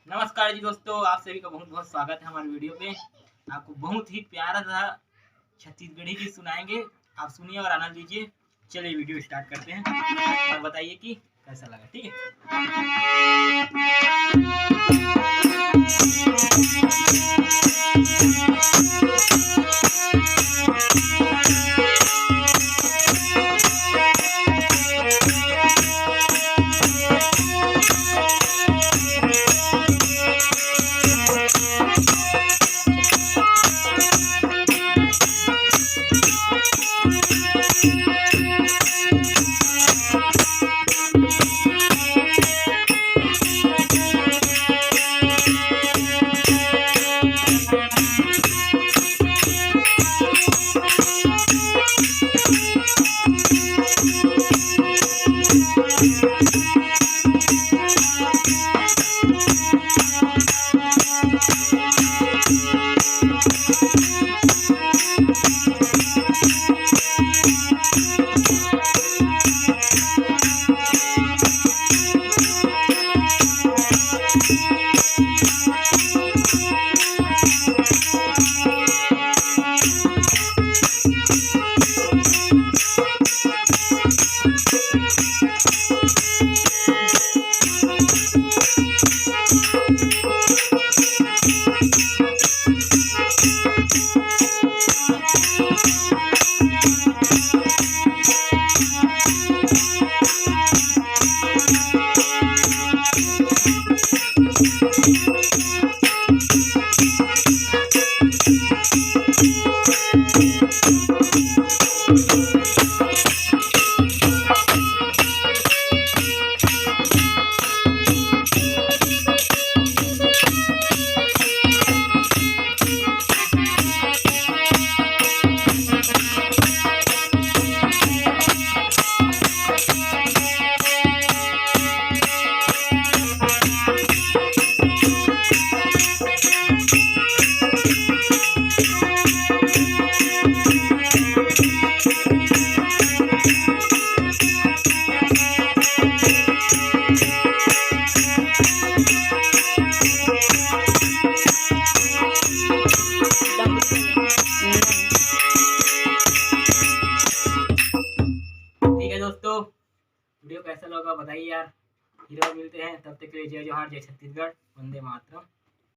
नमस्कार जी दोस्तों, आप सभी का बहुत बहुत स्वागत है हमारे वीडियो पे। आपको बहुत ही प्यारा सा छत्तीसगढ़ी गीत सुनाएंगे, आप सुनिए और आनंद लीजिए। चलिए वीडियो स्टार्ट करते हैं और बताइए कि कैसा लगा। ठीक है दोस्तों, वीडियो कैसा लगा बताइए यार। हीरो मिलते हैं, तब तक के लिए जय जोहार, जय छत्तीसगढ़, वंदे मातरम।